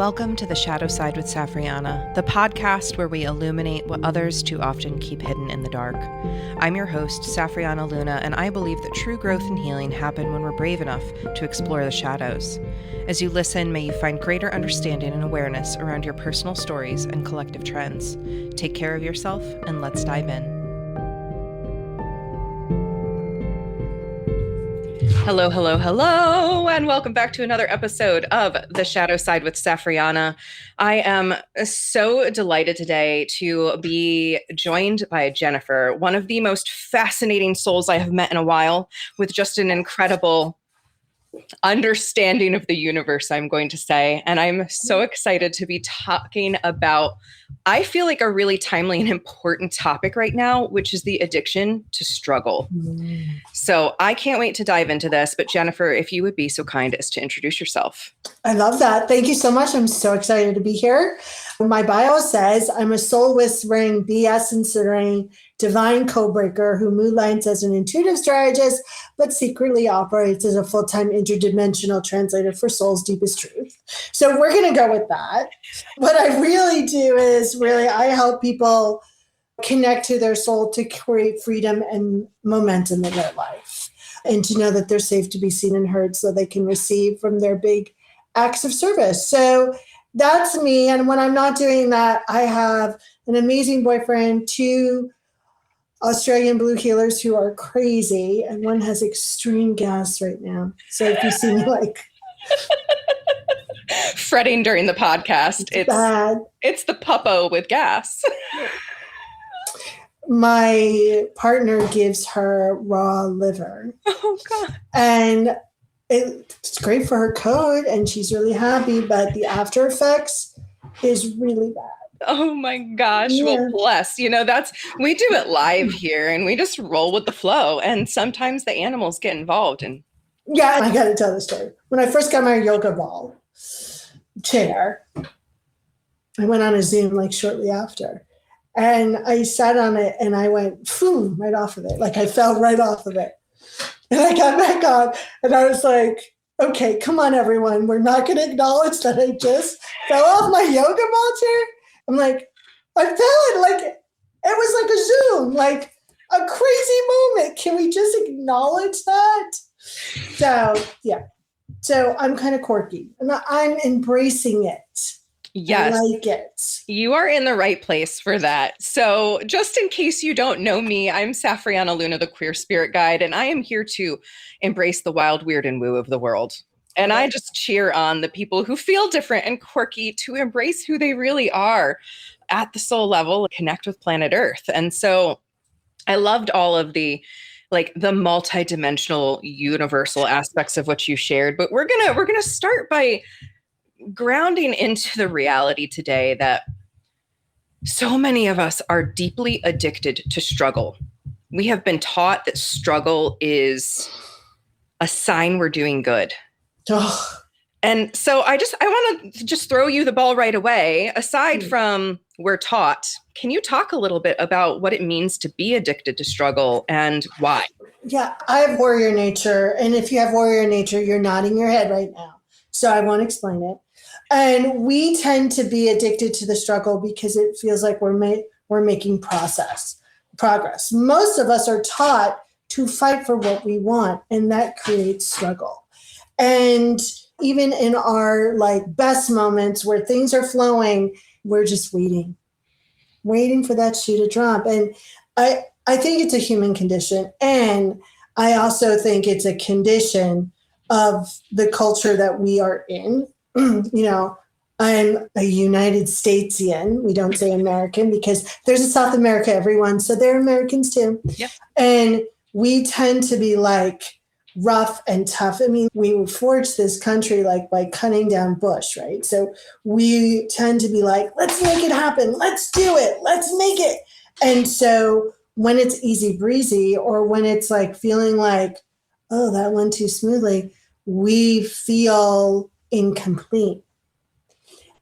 Welcome to The Shadow Side with Safrianna, the podcast where we illuminate what others too often keep hidden in the dark. I'm your host, Safrianna Lughna, and I believe that true growth and healing happen when we're brave enough to explore the shadows. As you listen, may you find greater understanding and awareness around your personal stories and collective trends. Take care of yourself, and let's dive in. Hello, hello, hello, and welcome back to another episode of The Shadow Side with Safrianna. I am so delighted today to be joined by Jennifer, one of the most fascinating souls I have met in a while, with just an incredible understanding of the universe, I'm going to say. And I'm so excited to be talking about, I feel like, a really timely and important topic right now, which is the addiction to struggle. So I can't wait to dive into this. But Jennifer, if you would be so kind as to introduce yourself. I love that. Thank you so much. I'm so excited to be here. My bio says I'm a soul whispering, BS considering divine codebreaker who moonlights as an intuitive strategist, but secretly operates as a full-time interdimensional translator for soul's deepest truth. So we're going to go with that. What I really do is I help people connect to their soul to create freedom and momentum in their life, and to know that they're safe to be seen and heard so they can receive from their big acts of service. So that's me. And when I'm not doing that, I have an amazing boyfriend, two Australian blue healers who are crazy, and one has extreme gas right now. So if you see me like fretting during the podcast, it's bad. It's the puppo with gas. My partner gives her raw liver. Oh God. And it's great for her code, and she's really happy, but the after effects is really bad. Oh my gosh. Yeah. Well, bless. We do it live here and we just roll with the flow. And sometimes the animals get involved. And yeah, I got to tell the story. When I first got my yoga ball chair, I went on a Zoom like shortly after. And I sat on it and I went, boom, right off of it. Like I fell right off of it. And I got back on and I was like, okay, come on, everyone. We're not going to acknowledge that I just fell off my yoga ball chair. I'm like, I fell like it was like a Zoom, like a crazy moment. Can we just acknowledge that? So, yeah. So I'm kind of quirky and I'm embracing it. Yes. I like it. You are in the right place for that. So just in case you don't know me, I'm Safrianna Lughna, the queer spirit guide, and I am here to embrace the wild, weird, and woo of the world. And I just cheer on the people who feel different and quirky to embrace who they really are at the soul level, connect with planet Earth. And so I loved all of the multidimensional universal aspects of what you shared, but we're going to start by grounding into the reality today that so many of us are deeply addicted to struggle. We have been taught that struggle is a sign we're doing good. Oh. And so I want to just throw you the ball right away. Aside from we're taught, can you talk a little bit about what it means to be addicted to struggle and why? Yeah, I have warrior nature. And if you have warrior nature, you're nodding your head right now. So I won't explain it. And we tend to be addicted to the struggle because it feels like we're making progress. Most of us are taught to fight for what we want, and that creates struggle. And even in our best moments where things are flowing, we're just waiting for that shoe to drop. And I think it's a human condition. And I also think it's a condition of the culture that we are in. I'm a United Statesian. We don't say American because there's a South America, everyone. So they're Americans too. Yep. And we tend to be rough and tough. I mean, we forged this country by cutting down bush, right? So we tend to be let's make it happen. Let's do it. Let's make it. And so when it's easy breezy, or when it's feeling oh, that went too smoothly, we feel incomplete.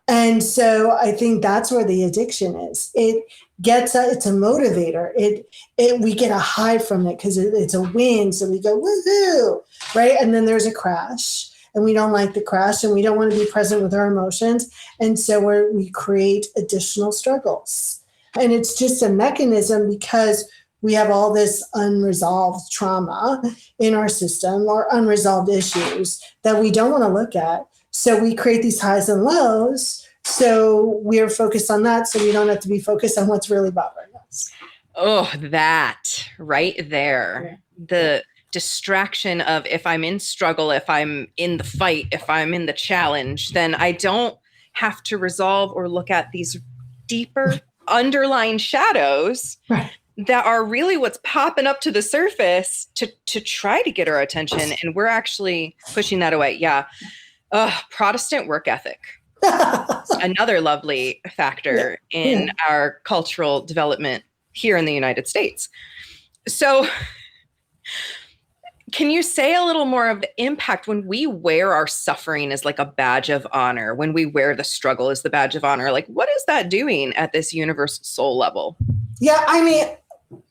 And so I think that's where the addiction is. It's a motivator. We get a high from it because it's a win. So we go, woohoo, right? And then there's a crash. and we don't like the crash, and we don't want to be present with our emotions. And so we create additional struggles. And it's just a mechanism because we have all this unresolved trauma in our system or unresolved issues that we don't want to look at. So we create these highs and lows. So we're focused on that. So we don't have to be focused on what's really bothering us. Oh, that right there. Yeah. The distraction of if I'm in struggle, if I'm in the fight, if I'm in the challenge, then I don't have to resolve or look at these deeper underlying shadows that are really what's popping up to the surface to try to get our attention. And we're actually pushing that away. Yeah. Protestant work ethic. Another lovely factor in our cultural development here in the United States. So can you say a little more of the impact when we wear our suffering as like a badge of honor, when we wear the struggle as the badge of honor? Like, what is that doing at this universal soul level? Yeah, I mean,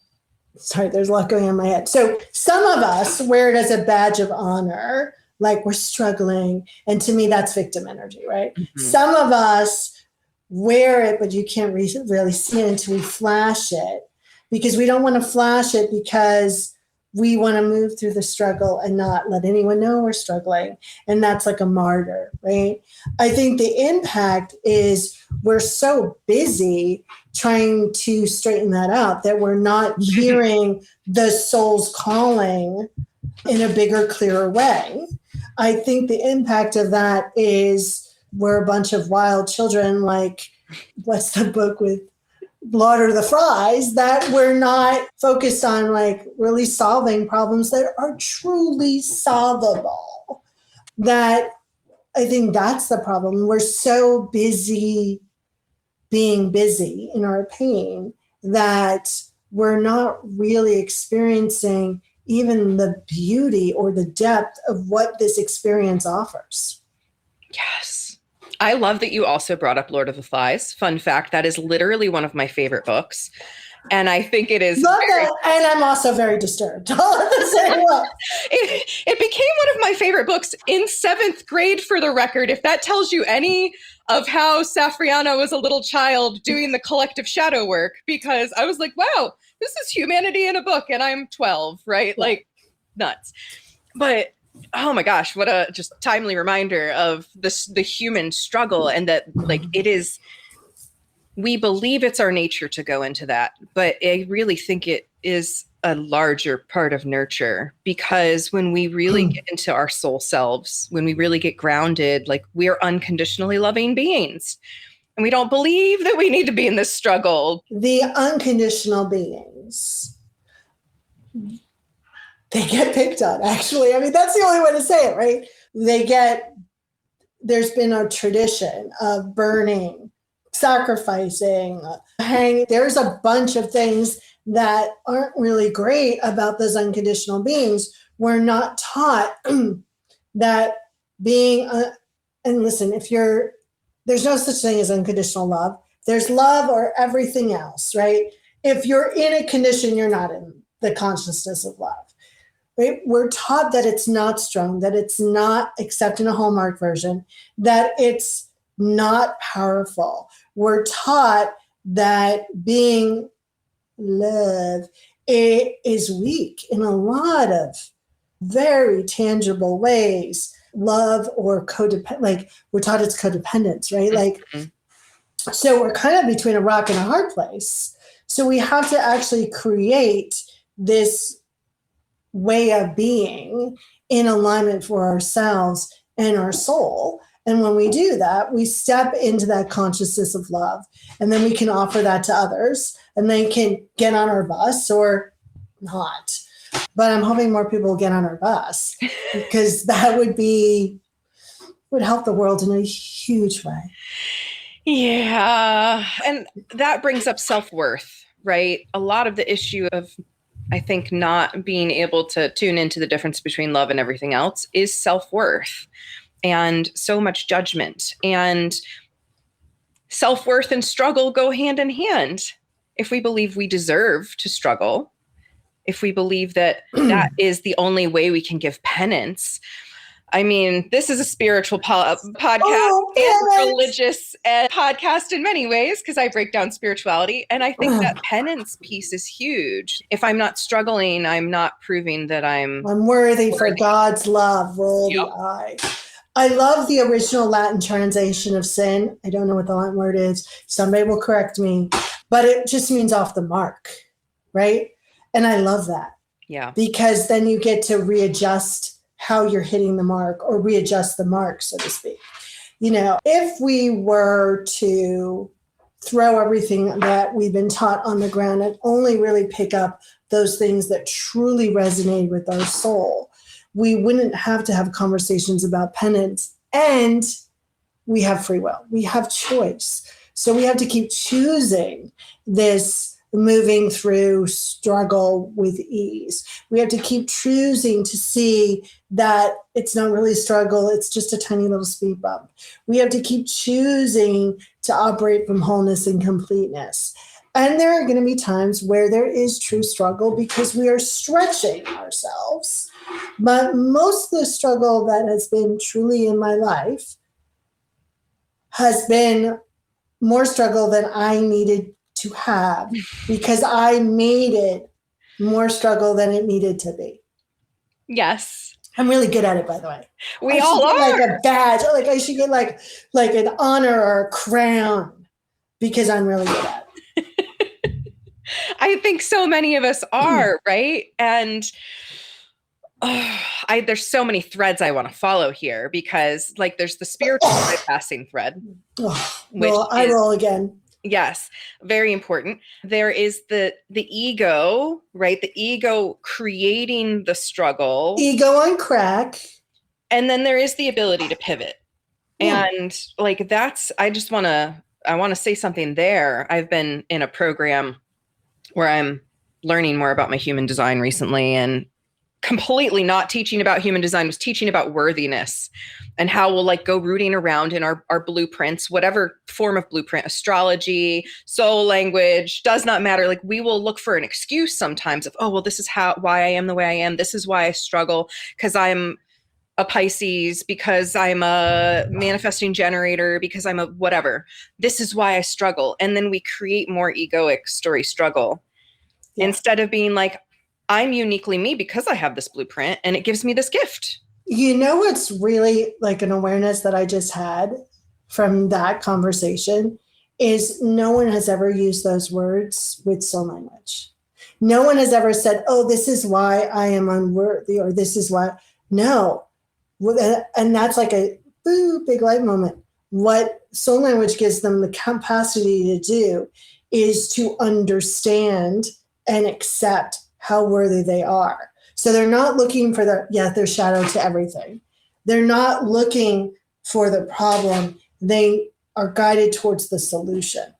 sorry, there's a lot going on in my head. So some of us wear it as a badge of honor, like we're struggling. And to me, that's victim energy, right? Mm-hmm. Some of us wear it, but you can't really see it until we flash it, because we don't want to flash it because we want to move through the struggle and not let anyone know we're struggling. And that's like a martyr, right? I think the impact is we're so busy trying to straighten that out that we're not hearing the soul's calling in a bigger, clearer way. I think the impact of that is we're a bunch of wild children, like, what's the book with Lord of the Flies, that we're not focused on like really solving problems that are truly solvable. That I think that's the problem. We're so busy being busy in our pain that we're not really experiencing even the beauty or the depth of what this experience offers. Yes. I love that you also brought up Lord of the Flies. Fun fact, that is literally one of my favorite books. And I think it is. And I'm also very disturbed. All at the same way. It became one of my favorite books in 7th grade, for the record. If that tells you any of how Safrianna was a little child doing the collective shadow work, because I was like, wow, this is humanity in a book. And I'm 12, right? Yeah. Like nuts. But oh my gosh, what a just timely reminder of the human struggle, and that like it is, we believe it's our nature to go into that, but I really think it is a larger part of nurture, because when we really get into our soul selves, when we really get grounded, like we're unconditionally loving beings, and we don't believe that we need to be in this struggle. The unconditional beings, they get picked on, actually. I mean, that's the only way to say it, right? There's been a tradition of burning, sacrificing, hanging. There's a bunch of things that aren't really great about those unconditional beings. We're not taught that being, and listen, there's no such thing as unconditional love. There's love or everything else, right? If you're in a condition, you're not in the consciousness of love. Right? We're taught that it's not strong, that it's not, except in a Hallmark version, that it's not powerful. We're taught that being love is weak in a lot of very tangible ways. Love or codependent, like we're taught it's codependence, right? Like, so we're kind of between a rock and a hard place. So we have to actually create this way of being in alignment for ourselves and our soul. And when we do that, we step into that consciousness of love, and then we can offer that to others, and they can get on our bus or not. But I'm hoping more people get on our bus, because that would help the world in a huge way. Yeah. And that brings up self-worth, right? A lot of the issue of, I think, not being able to tune into the difference between love and everything else is self-worth, and so much judgment. And self-worth and struggle go hand in hand. If we believe we deserve to struggle, if we believe that that is the only way we can give penance, I mean, this is a spiritual podcast Oh, and religious podcast in many ways, because I break down spirituality. And I think that penance piece is huge. If I'm not struggling, I'm not proving that I'm worthy for God's love. Roll the eye. I love the original Latin translation of sin. I don't know what the Latin word is. Somebody will correct me, but it just means off the mark, right? And I love that. Yeah. Because then you get to readjust how you're hitting the mark, or readjust the mark, so to speak. You know, if we were to throw everything that we've been taught on the ground and only really pick up those things that truly resonate with our soul, we wouldn't have to have conversations about penance. And we have free will. We have choice. So we have to keep choosing this moving through struggle with ease. We have to keep choosing to see that it's not really a struggle, it's just a tiny little speed bump. We have to keep choosing to operate from wholeness and completeness. And there are going to be times where there is true struggle because we are stretching ourselves. But most of the struggle that has been truly in my life has been more struggle than I needed to have, because I made it more struggle than it needed to be. Yes. I'm really good at it, by the way. We all are. Like a badge, like I should get like an honor or a crown, because I'm really good at it. I think so many of us are, right? And there's so many threads I want to follow here, because like there's the spiritual bypassing thread. I roll again. Yes, very important. There is the ego, right? The ego creating the struggle. Ego on crack. And then there is the ability to pivot. Yeah. And like I want to say something there. I've been in a program where I'm learning more about my human design recently, and completely not teaching about human design, was teaching about worthiness and how we'll like go rooting around in our blueprints, whatever form of blueprint, astrology, soul language, does not matter. Like we will look for an excuse sometimes of, oh, well, this is why I am the way I am. This is why I struggle, because I'm a Pisces, because I'm a manifesting generator, because I'm a whatever. This is why I struggle. And then we create more egoic story struggle instead of being like, I'm uniquely me because I have this blueprint and it gives me this gift. You know what's really like an awareness that I just had from that conversation is no one has ever used those words with soul language. No one has ever said, oh, this is why I am unworthy, or this is why. No. And that's like a big light moment. What soul language gives them the capacity to do is to understand and accept how worthy they are. So they're not looking for their shadow to everything. They're not looking for the problem. They are guided towards the solution.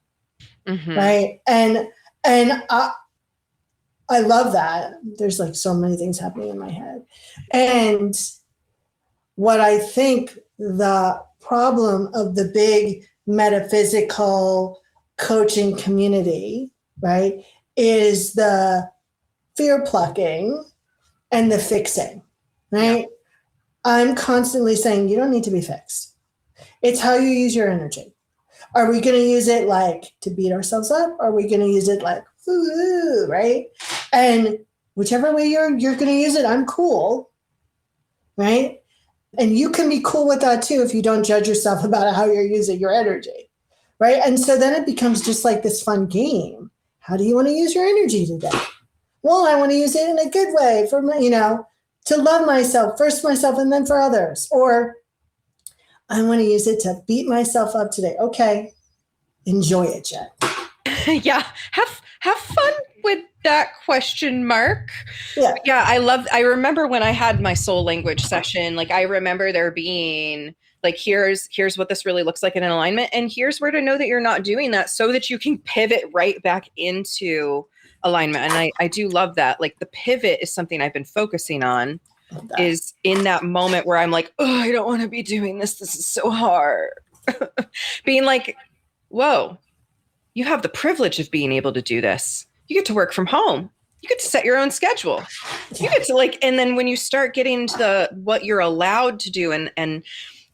Mm-hmm. Right. And I love that. There's like so many things happening in my head. And what I think the problem of the big metaphysical coaching community, right, is the fear plucking and the fixing, right? Yeah. I'm constantly saying you don't need to be fixed. It's how you use your energy. Are we going to use it like to beat ourselves up? Are we going to use it like, ooh, right? And whichever way you're going to use it, I'm cool, right? And you can be cool with that too if you don't judge yourself about how you're using your energy, right? And so then it becomes just like this fun game. How do you want to use your energy today? Well, I want to use it in a good way for my, to love myself, first myself and then for others. Or I want to use it to beat myself up today. Okay. Enjoy it, Jen. Yeah. Have fun with that question mark. Yeah. Yeah. I remember when I had my soul language session, like I remember there being like, here's what this really looks like in an alignment. And here's where to know that you're not doing that so that you can pivot right back into alignment. And I do love that. Like the pivot is something I've been focusing on, is in that moment where I'm like, oh, I don't want to be doing this. This is so hard. Being like, whoa, you have the privilege of being able to do this. You get to work from home. You get to set your own schedule. You get to and then when you start getting to what you're allowed to do and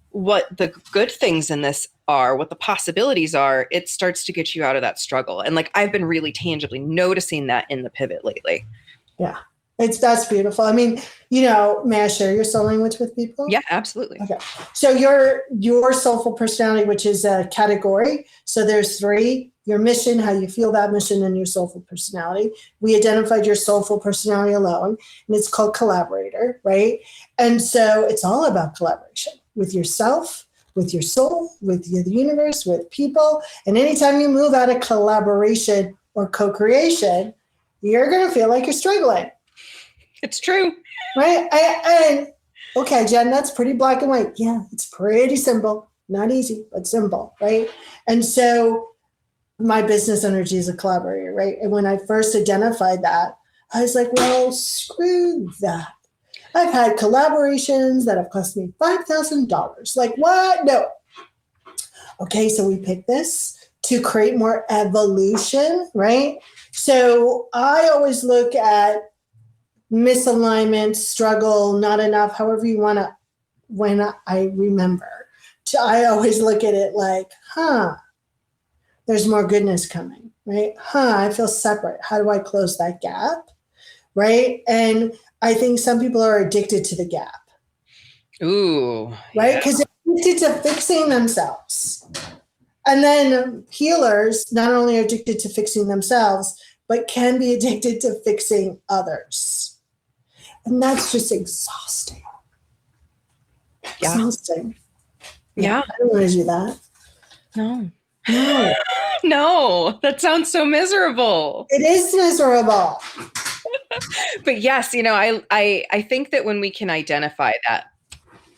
what the good things in this are, what the possibilities are, it starts to get you out of that struggle. And I've been really tangibly noticing that in the pivot lately. Yeah. That's beautiful. I mean, may I share your soul language with people? Yeah, absolutely. Okay. So your soulful personality, which is a category. So there's 3, your mission, how you feel that mission, and your soulful personality. We identified your soulful personality alone, and it's called collaborator, right? And so it's all about collaboration with yourself, with your soul, with the universe, with people. And anytime you move out of collaboration or co-creation, you're going to feel like you're struggling. It's true. Right? Okay, Jen, that's pretty black and white. Yeah, it's pretty simple. Not easy, but simple, right? And so my business energy is a collaborator, right? And when I first identified that, I was like, well, screw that. I've had collaborations that have cost me $5,000. Like, what? No. Okay, so we picked this to create more evolution, right? So I always look at misalignment, struggle, not enough, however you want to, when I remember. I always look at it like, there's more goodness coming, right? I feel separate. How do I close that gap, right? And I think some people are addicted to the gap. Ooh. Right? Because they're addicted to fixing themselves. And then healers not only are addicted to fixing themselves, but can be addicted to fixing others. And that's just exhausting. Yeah. Exhausting. Yeah. I don't want to do that. No. No. No, that sounds so miserable. It is miserable. But yes, I think that when we can identify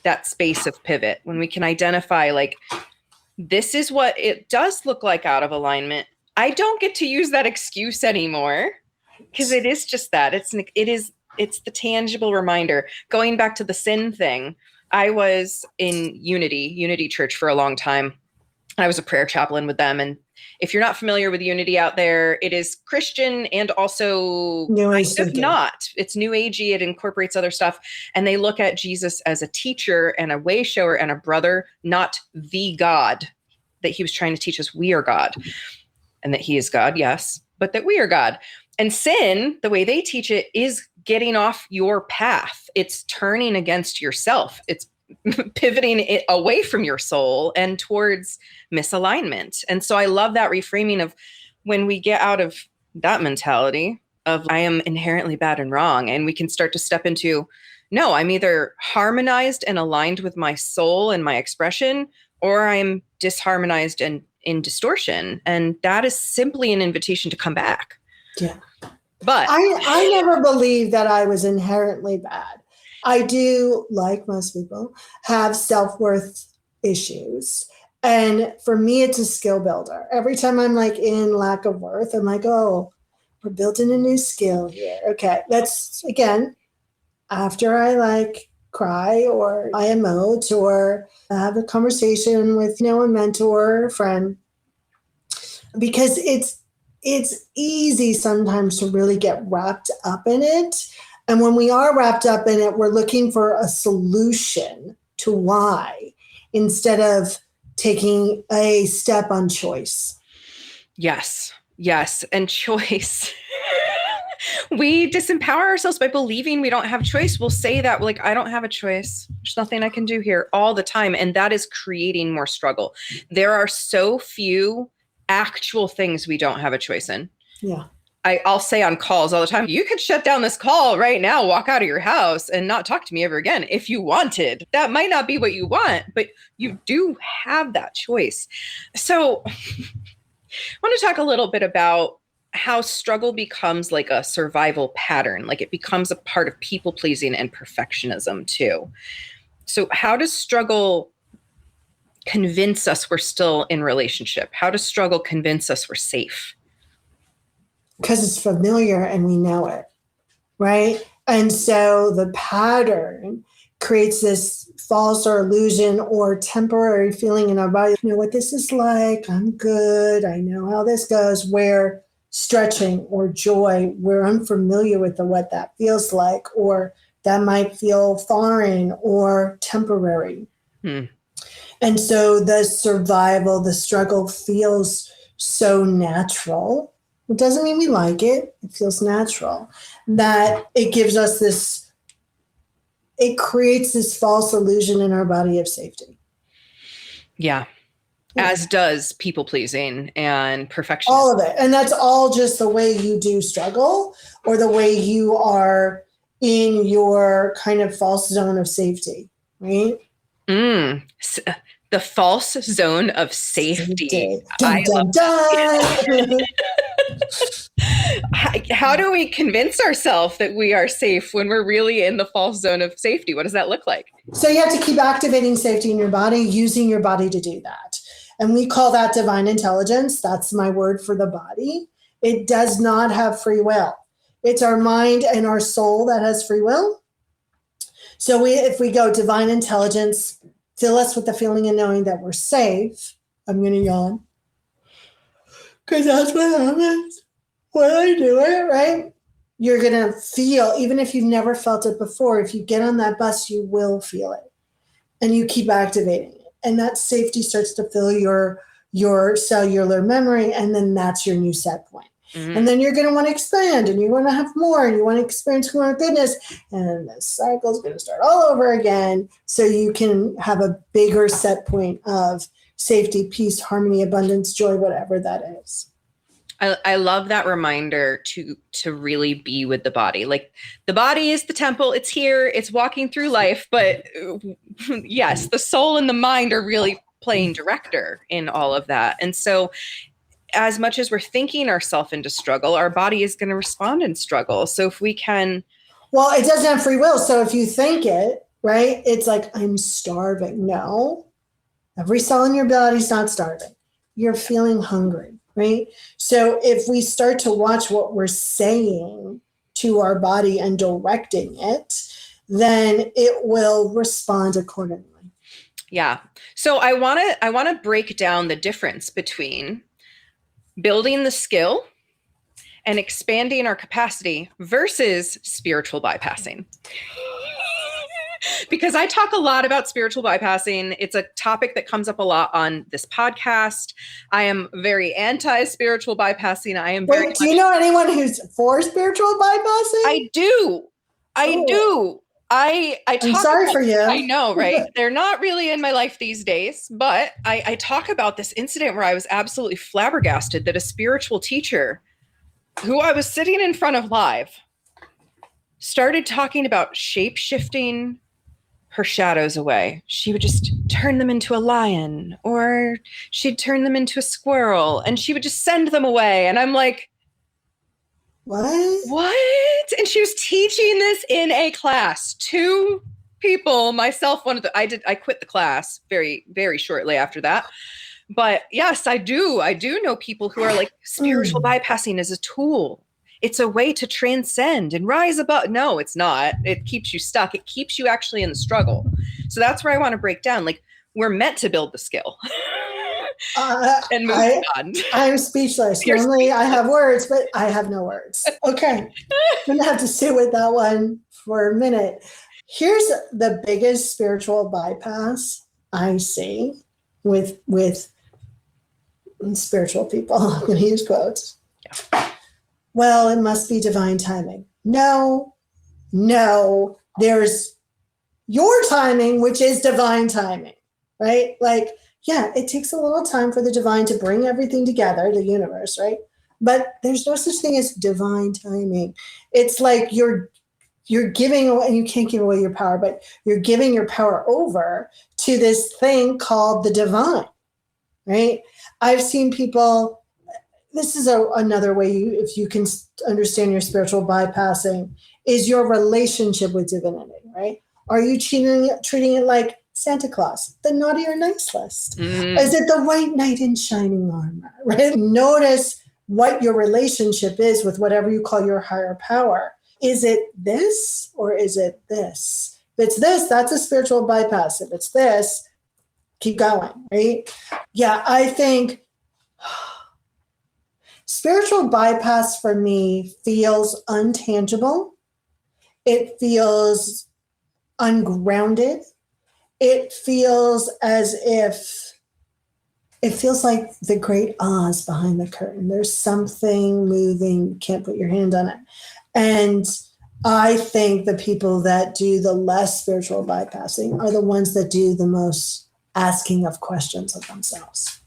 that space of pivot, when we can identify this is what it does look like out of alignment, I don't get to use that excuse anymore, because it is just that. It's the tangible reminder. Going back to the sin thing, I was in Unity Church for a long time. I was a prayer chaplain with them. And if you're not familiar with Unity out there, it is Christian and also not. It's New Agey. It incorporates other stuff. And they look at Jesus as a teacher and a way shower and a brother, not the God that he was trying to teach us. We are God. And that he is God, yes, but that we are God. And sin, the way they teach it, is getting off your path. It's turning against yourself. It's pivoting it away from your soul and towards misalignment. And so I love that reframing of when we get out of that mentality of I am inherently bad and wrong, and we can start to step into, no, I'm either harmonized and aligned with my soul and my expression, or I'm disharmonized and in distortion. And that is simply an invitation to come back. Yeah. But I never believed that I was inherently bad. I do, like most people, have self-worth issues. And for me, it's a skill builder. Every time I'm in lack of worth, I'm like, oh, we're building a new skill here. Okay. That's, again, after I cry or I emote or have a conversation with, a mentor or a friend, because it's easy sometimes to really get wrapped up in it. And when we are wrapped up in it, we're looking for a solution to why instead of taking a step on choice. Yes. And choice. We disempower ourselves by believing we don't have choice. We'll say that I don't have a choice. There's nothing I can do here all the time. And that is creating more struggle. There are so few actual things we don't have a choice in. Yeah. I'll say on calls all the time, you could shut down this call right now, walk out of your house and not talk to me ever again if you wanted. That might not be what you want, but you do have that choice. So I want to talk a little bit about how struggle becomes a survival pattern. It becomes a part of people pleasing and perfectionism too. So how does struggle convince us we're still in relationship? How does struggle convince us we're safe? Because it's familiar and we know it, right? And so the pattern creates this false or illusion or temporary feeling in our body. You know what this is like? I'm good. I know how this goes. Where stretching or joy, we're unfamiliar with what that feels like, or that might feel foreign or temporary. And so the survival, the struggle feels so natural. It doesn't mean we like it. It feels natural, that it gives us this, it creates this false illusion in our body of safety. Yeah. As does people pleasing and perfectionism. All of it. And that's all just the way you do struggle, or the way you are in your kind of false zone of safety, right? The false zone of safety. Dun, dun, dun. How do we convince ourselves that we are safe when we're really in the false zone of safety? What does that look like? So you have to keep activating safety in your body, using your body to do that. And we call that divine intelligence. That's my word for the body. It does not have free will. It's our mind and our soul that has free will. So if we go divine intelligence, fill us with the feeling and knowing that we're safe. I'm going to yawn, because that's what happens when I do it, right? You're going to feel, even if you've never felt it before, if you get on that bus, you will feel it. And you keep activating it. And that safety starts to fill your cellular memory. And then that's your new set point. And then you're going to want to expand, and you want to have more, and you want to experience more goodness. And the cycle is going to start all over again. So you can have a bigger set point of safety, peace, harmony, abundance, joy, whatever that is. I love that reminder to really be with the body. Like, the body is the temple. It's here. It's walking through life. But yes, the soul and the mind are really playing director in all of that. And so as much as we're thinking ourselves into struggle, our body is going to respond in struggle. So if we can... Well, it doesn't have free will. So if you think it, right, it's like, I'm starving. No, every cell in your body is not starving. You're feeling hungry, right? So if we start to watch what we're saying to our body and directing it, then it will respond accordingly. Yeah. So I want to break down the difference between building the skill and expanding our capacity versus spiritual bypassing. Because I talk a lot about spiritual bypassing. It's a topic that comes up a lot on this podcast. I am very anti-spiritual bypassing. I am very... Wait, do you know anyone who's for spiritual bypassing? I do. I'm sorry for you. I know, right? They're not really in my life these days, but I talk about this incident where I was absolutely flabbergasted that a spiritual teacher who I was sitting in front of live started talking about shape-shifting her shadows away. She would just turn them into a lion, or she'd turn them into a squirrel, and she would just send them away. And I'm like, What? And she was teaching this in a class. 2 people, myself, one of the, I quit the class very, very shortly after that. But yes, I do know people who are like, spiritual bypassing is a tool. It's a way to transcend and rise above. No, it's not. It keeps you stuck. It keeps you actually in the struggle. So that's where I want to break down. Like, we're meant to build the skill. And move on. I'm speechless. Normally I have words, but I have no words. Okay. I'm going to have to sit with that one for a minute. Here's the biggest spiritual bypass I see with spiritual people. I'm going to use quotes. Yeah. Well, it must be divine timing. No, there's your timing, which is divine timing, right? Like, yeah, it takes a little time for the divine to bring everything together, the universe, right? But there's no such thing as divine timing. It's like you're giving away, and you can't give away your power, but you're giving your power over to this thing called the divine, right? I've seen people, this is another way if you can understand your spiritual bypassing, is your relationship with divinity, right? Are you treating it like Santa Claus, the naughty or nice list? Is it the white knight in shining armor, right? Notice what your relationship is with whatever you call your higher power. Is it this or is it this? If it's this, that's a spiritual bypass. If it's this, keep going, right? Yeah, I think Spiritual bypass for me feels untangible. It feels ungrounded. It feels as if it feels like the great Oz behind the curtain. There's something moving, you can't put your hand on it. And I think the people that do the less spiritual bypassing are the ones that do the most asking of questions of themselves.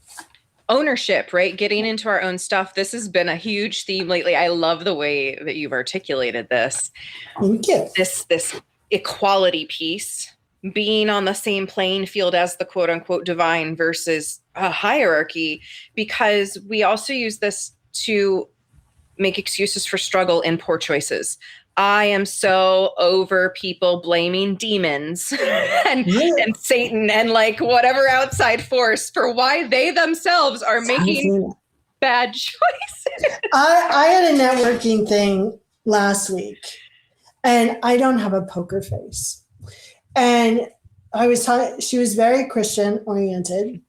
Ownership, right? Getting into our own stuff. This has been a huge theme lately. I love the way that you've articulated this. Thank you. This equality piece, being on the same playing field as the quote unquote divine versus a hierarchy, because we also use this to make excuses for struggle and poor choices. I am so over people blaming demons and Satan and like whatever outside force for why they themselves are making bad choices. I had a networking thing last week, and I don't have a poker face. And I was talking, she was very Christian oriented.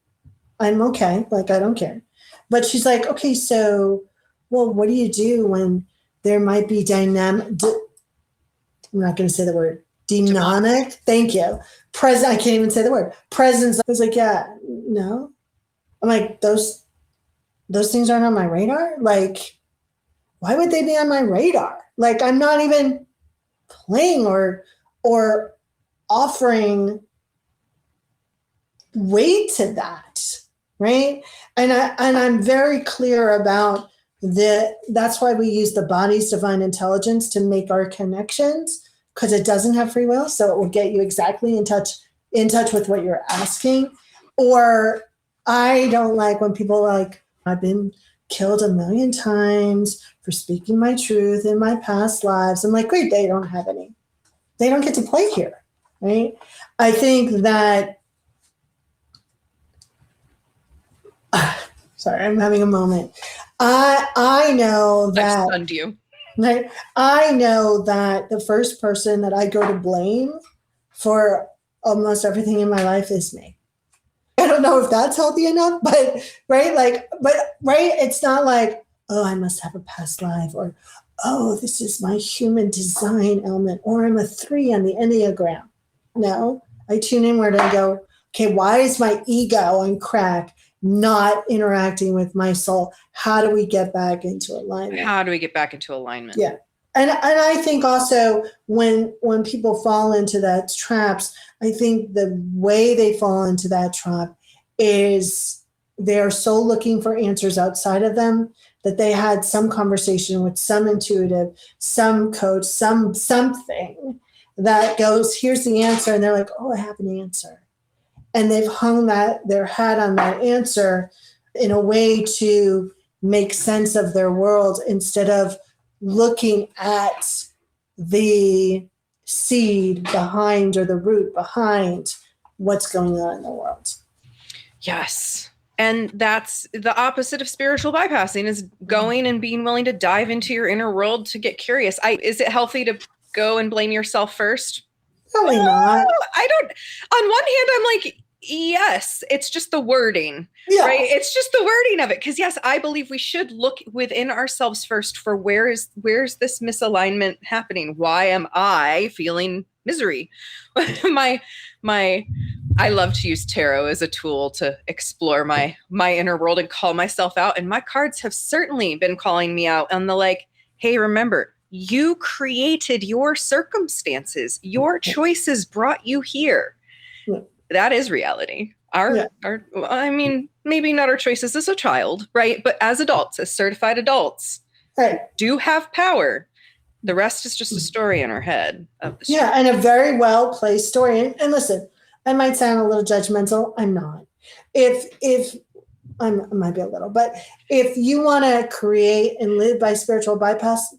I'm okay, like I don't care. But she's like, okay, so, well, what do you do when there might be dynamic, I'm not going to say the word, demonic, thank you. Present, I can't even say the word. Presence. I was like, yeah, no. I'm like, those things aren't on my radar? Like, why would they be on my radar? Like, I'm not even playing or offering weight to that, right? And I'm very clear about that's why we use the body's divine intelligence to make our connections, because it doesn't have free will. So it will get you exactly in touch with what you're asking. Or I don't like when people are like, I've been killed 1,000,000 times for speaking my truth in my past lives. I'm like, great, they don't have any. They don't get to play here, right? I think that, sorry, I'm having a moment. I know that. I've stunned you. Right? I know that the first person that I go to blame for almost everything in my life is me. I don't know if that's healthy enough, but right, it's not like, oh, I must have a past life, or oh, this is my human design element, or I'm a 3 on the Enneagram. No, I tune inward and go, okay, why is my ego on crack, not interacting with my soul? How do we get back into alignment? Yeah. And I think also when people fall into that traps, I think the way they fall into that trap is they're so looking for answers outside of them that they had some conversation with some intuitive, some coach, something that goes, here's the answer. And they're like, oh, I have an answer. And they've hung their hat on that answer in a way to make sense of their world instead of looking at the seed behind, or the root behind what's going on in the world. Yes. And that's the opposite of spiritual bypassing, is going and being willing to dive into your inner world to get curious. Is it healthy to go and blame yourself first? Probably not. I don't. On one hand, I'm like, yes, it's just the wording, right? It's just the wording of it. Because yes, I believe we should look within ourselves first for where's this misalignment happening? Why am I feeling misery? I love to use tarot as a tool to explore my inner world and call myself out. And my cards have certainly been calling me out on the like, hey, remember, you created your circumstances. Your choices brought you here. Yeah. That is reality. I mean, maybe not our choices as a child, right? But as adults, as certified adults, do have power. The rest is just a story in our head. Yeah, and a very well-placed story. And listen, I might sound a little judgmental. I'm not. If I might be a little, but if you want to create and live by spiritual bypass,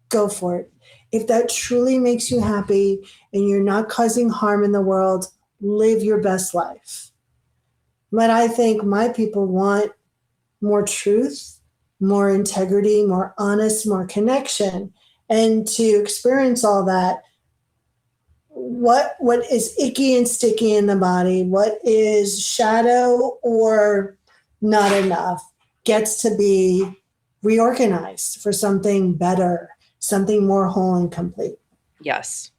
go for it. If that truly makes you happy and you're not causing harm in the world, live your best life. But I think my people want more truth, more integrity, more honest, more connection. And to experience all that, what is icky and sticky in the body, what is shadow or not enough, gets to be reorganized for something better, something more whole and complete. Yes.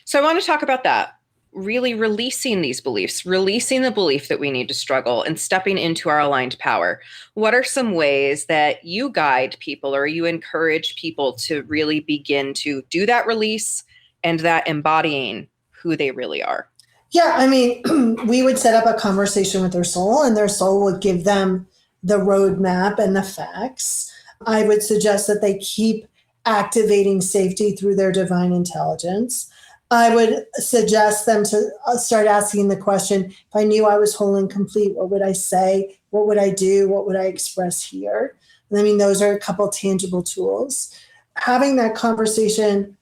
So I want to talk about that. Really releasing these beliefs, releasing the belief that we need to struggle and stepping into our aligned power. What are some ways that you guide people or you encourage people to really begin to do that release and that embodying who they really are? Yeah, I mean, we would set up a conversation with their soul, and their soul would give them the roadmap and the facts. I would suggest that they keep activating safety through their divine intelligence. I would suggest them to start asking the question, if I knew I was whole and complete, what would I say? What would I do? What would I express here? And I mean, those are a couple tangible tools. Having that conversation,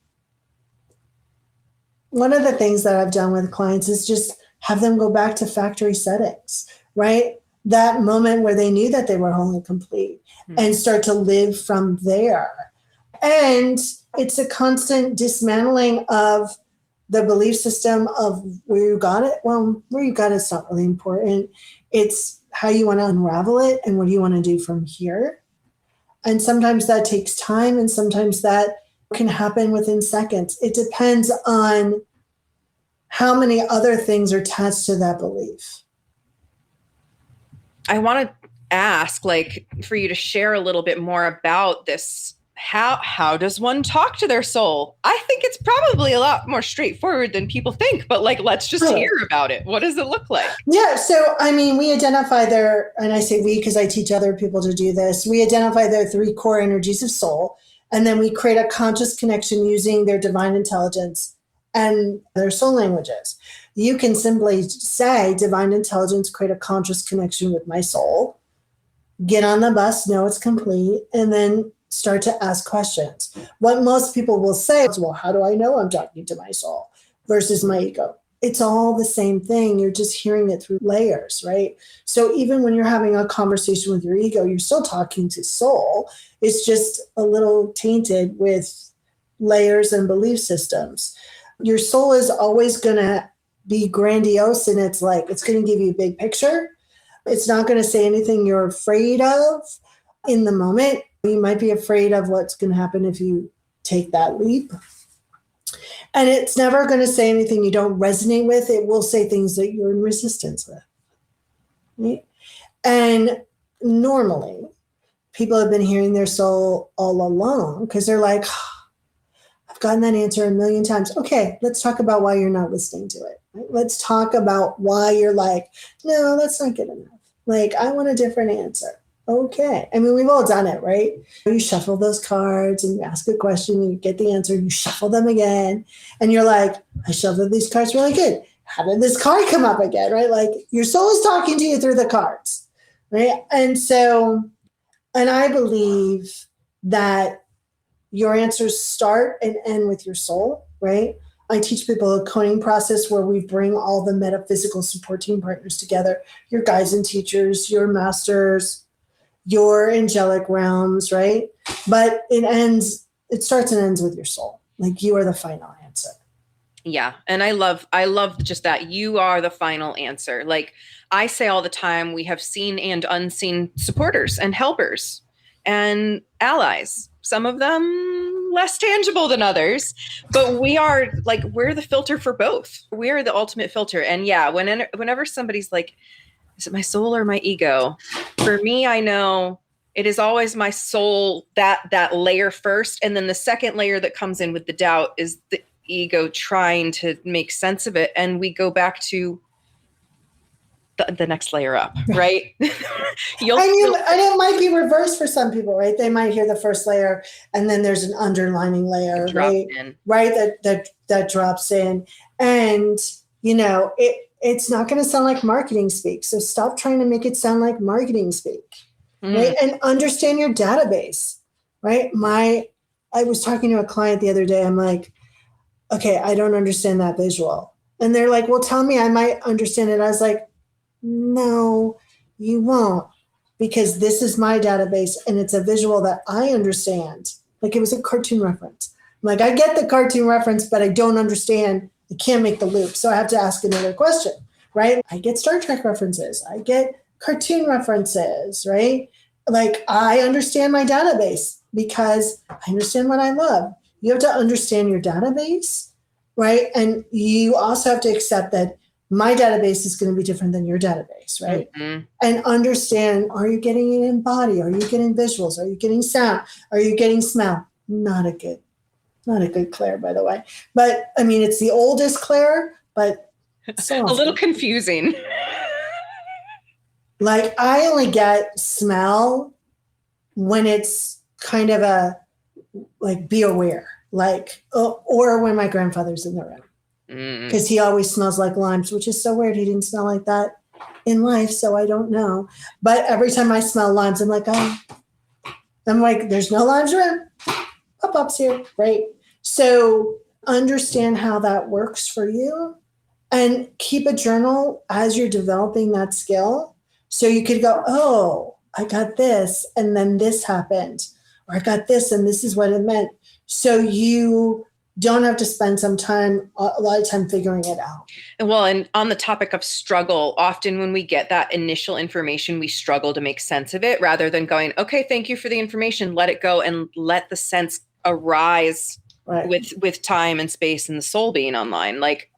one of the things that I've done with clients is just have them go back to factory settings, right? That moment where they knew that they were whole and complete, and start to live from there. And it's a constant dismantling of the belief system of where you got it. Well, where you got it's not really important. It's how you want to unravel it and what do you want to do from here. And sometimes that takes time, and sometimes that can happen within seconds. It depends on how many other things are attached to that belief. I want to ask, like, for you to share a little bit more about this. How does one talk to their soul? I think it's probably a lot more straightforward than people think, but like, let's just hear about it. What does it look like? Yeah. So, I mean, we identify and I say we because I teach other people to do this. We identify their 3 core energies of soul, and then we create a conscious connection using their divine intelligence and their soul languages. You can simply say, divine intelligence, create a conscious connection with my soul, get on the bus, know it's complete, and then start to ask questions. What most people will say is, well, how do I know I'm talking to my soul versus my ego? It's all the same thing. You're just hearing it through layers, right? So even when you're having a conversation with your ego, you're still talking to soul. It's just a little tainted with layers and belief systems. Your soul is always going to be grandiose, and it's going to give you a big picture. It's not going to say anything you're afraid of in the moment. You might be afraid of what's going to happen if you take that leap. And it's never going to say anything you don't resonate with. It will say things that you're in resistance with. Right? And normally, people have been hearing their soul all along because they're like, I've gotten that answer a million times. Okay, let's talk about why you're not listening to it. Right? Let's talk about why you're like, no, that's not good enough. Like, I want a different answer. Okay. I mean, we've all done it, right? You shuffle those cards and you ask a question, and you get the answer, and you shuffle them again. And you're like, I shuffled these cards really good. How did this card come up again, right? Like, your soul is talking to you through the cards, right? And I believe that your answers start and end with your soul, right? I teach people a coding process where we bring all the metaphysical support team partners together, your guides and teachers, your masters, your angelic realms, right? But it starts and ends with your soul. Like, you are the final answer. Yeah. And I love just that. You are the final answer. Like I say all the time, we have seen and unseen supporters and helpers and allies. Some of them less tangible than others, but we're the filter for both. We're the ultimate filter. And yeah, whenever somebody's like, is it my soul or my ego? For me, I know it is always my soul, that layer first. And then the second layer that comes in with the doubt is the ego trying to make sense of it. And we go back to the next layer up, right? And it might be reversed for some people, right? They might hear the first layer and then there's an underlining layer, right? That drops in. And, it's not going to sound like marketing speak. So stop trying to make it sound like marketing speak, right? And understand your database, right? I was talking to a client the other day. I'm like, okay, I don't understand that visual. And they're like, well, tell me, I might understand it. I was like, no, you won't, because this is my database and it's a visual that I understand. Like, it was a cartoon reference. I'm like, I get the cartoon reference, but I don't understand. I can't make the loop. So I have to ask another question, right? I get Star Trek references. I get cartoon references, right? like I understand my database because I understand what I love. You have to understand your database, right? And you also have to accept that my database is going to be different than your database, right? Mm-hmm. And understand, are you getting it in body? Are you getting visuals? Are you getting sound? Are you getting smell? Not a good Claire, by the way. But I mean, it's the oldest Claire, but so A little confusing. Like I only get smell when it's kind of a, like, be aware, like, or when my grandfather's in the room. Because he always smells like limes, which is so weird. He didn't smell like that in life, so I don't know. But every time I smell limes, I'm like, there's no limes around. Pop-ups here, right? So understand how that works for you and keep a journal as you're developing that skill. So you could go, oh, I got this, and then this happened. Or I got this, and this is what it meant. So you don't have to spend a lot of time figuring it out. Well, and on the topic of struggle, often when we get that initial information, we struggle to make sense of it rather than going, okay, thank you for the information, let it go, and let the sense arise with time and space and the soul being online. Like,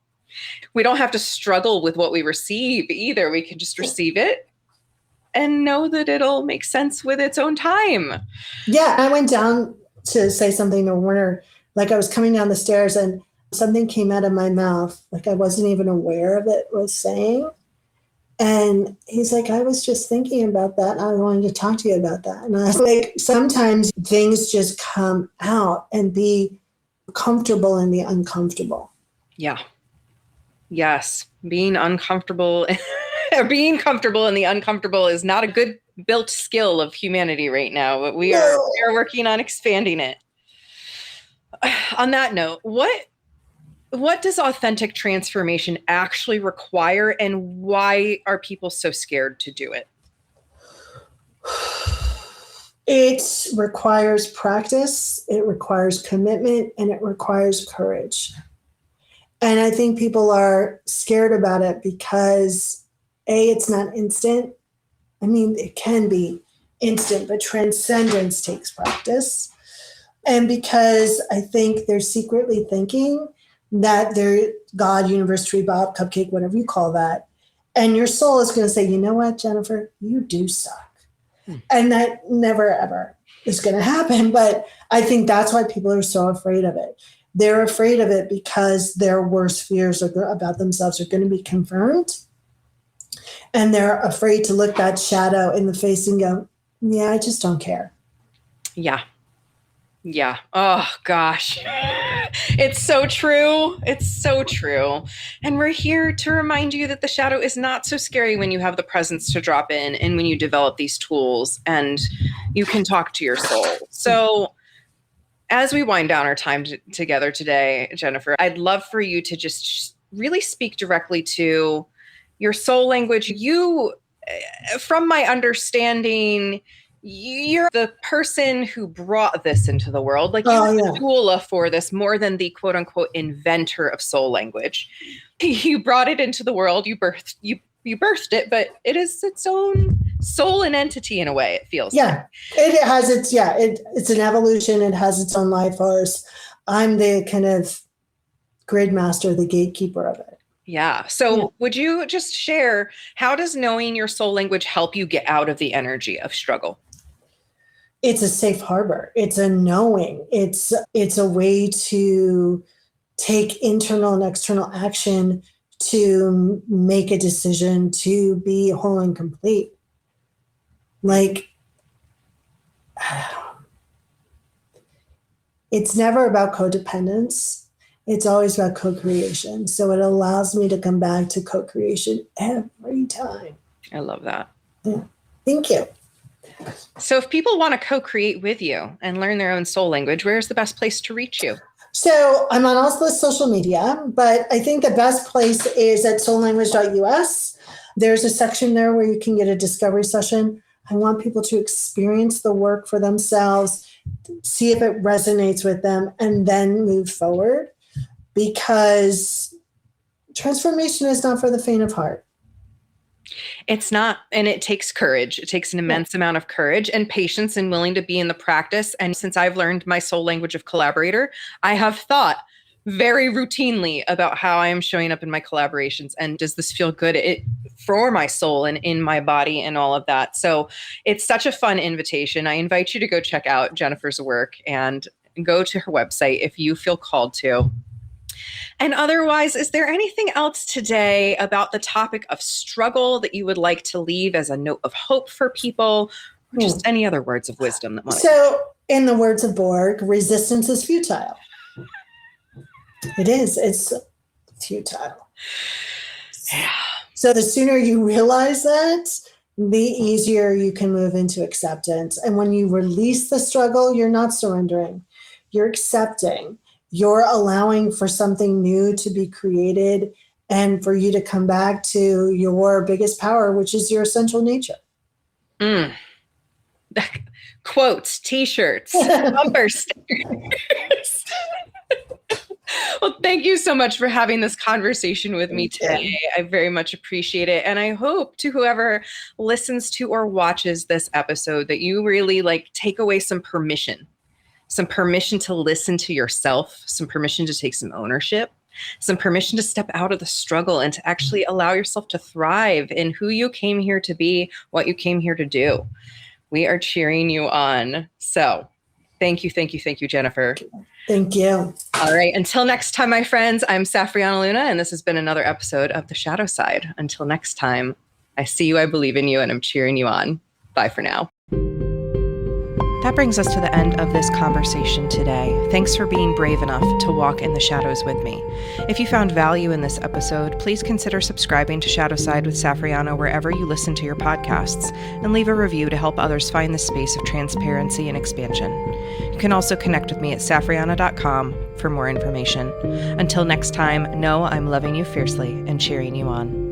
we don't have to struggle with what we receive either. We can just receive it and know that it'll make sense with its own time. Yeah, I went down to say something to Warner. Like I was coming down the stairs and something came out of my mouth. Like I wasn't even aware of it was saying. And he's like, I was just thinking about that. I wanted to talk to you about that. And I was like, sometimes things just come out, and be comfortable in the uncomfortable. Yeah. Yes. Being uncomfortable or being comfortable in the uncomfortable is not a good built skill of humanity right now, but we are working on expanding it. On that note, what does authentic transformation actually require, and why are people so scared to do it? It requires practice, it requires commitment, and it requires courage. And I think people are scared about it because, A, it's not instant. I mean, it can be instant, but transcendence takes practice. And because I think they're secretly thinking that they're God, universe, tree, Bob, cupcake, whatever you call that. And your soul is going to say, you know what, Jennifer, you do suck. And that never, ever is going to happen. But I think that's why people are so afraid of it. They're afraid of it because their worst fears about themselves are going to be confirmed. And they're afraid to look that shadow in the face and go, yeah, I just don't care. Yeah. Yeah. Oh, gosh. It's so true. It's so true. And we're here to remind you that the shadow is not so scary when you have the presence to drop in and when you develop these tools and you can talk to your soul. So as we wind down our time together today, Jennifer, I'd love for you to just really speak directly to your soul language. You, from my understanding, you're the person who brought this into the world. Like you're the doula for this more than the quote unquote inventor of soul language. You brought it into the world. You birthed it, but it is its own soul and entity in a way, it feels. Yeah, like. It has it's an evolution. It has its own life force. I'm the kind of grid master, the gatekeeper of it. Yeah. So would you just share, how does knowing your soul language help you get out of the energy of struggle? It's a safe harbor. It's a knowing. It's a way to take internal and external action to make a decision to be whole and complete. Like, it's never about codependence. It's always about co-creation. So it allows me to come back to co-creation every time. I love that. Yeah. Thank you. So if people want to co-create with you and learn their own soul language, where's the best place to reach you? So I'm on all the social media, but I think the best place is at soullanguage.us. There's a section there where you can get a discovery session. I want people to experience the work for themselves, see if it resonates with them, and then move forward, because transformation is not for the faint of heart. It's not, and it takes courage. It takes an immense amount of courage and patience and willing to be in the practice. And since I've learned my soul language of collaborator, I have thought very routinely about how I am showing up in my collaborations and does this feel good for my soul and in my body and all of that. So it's such a fun invitation. I invite you to go check out Jennifer's work and go to her website if you feel called to. And otherwise, is there anything else today about the topic of struggle that you would like to leave as a note of hope for people, or just any other words of wisdom that So, in the words of Borg, resistance is futile. It is. It's futile. Yeah. So the sooner you realize that, the easier you can move into acceptance. And when you release the struggle, you're not surrendering. You're accepting. You're allowing for something new to be created and for you to come back to your biggest power, which is your essential nature. Quotes, t-shirts, bumper stickers. Well, thank you so much for having this conversation with me today. I very much appreciate it. And I hope to whoever listens to or watches this episode that you really take away some permission to listen to yourself, some permission to take some ownership, some permission to step out of the struggle and to actually allow yourself to thrive in who you came here to be, what you came here to do. We are cheering you on. So thank you, Jennifer. Thank you. All right. Until next time, my friends, I'm Safrianna Lughna, and this has been another episode of The Shadow Side. Until next time, I see you, I believe in you, and I'm cheering you on. Bye for now. That brings us to the end of this conversation today. Thanks for being brave enough to walk in the shadows with me. If you found value in this episode, please consider subscribing to Shadow Side with Safrianna wherever you listen to your podcasts, and leave a review to help others find the space of transparency and expansion. You can also connect with me at safrianna.com for more information. Until next time, know I'm loving you fiercely and cheering you on.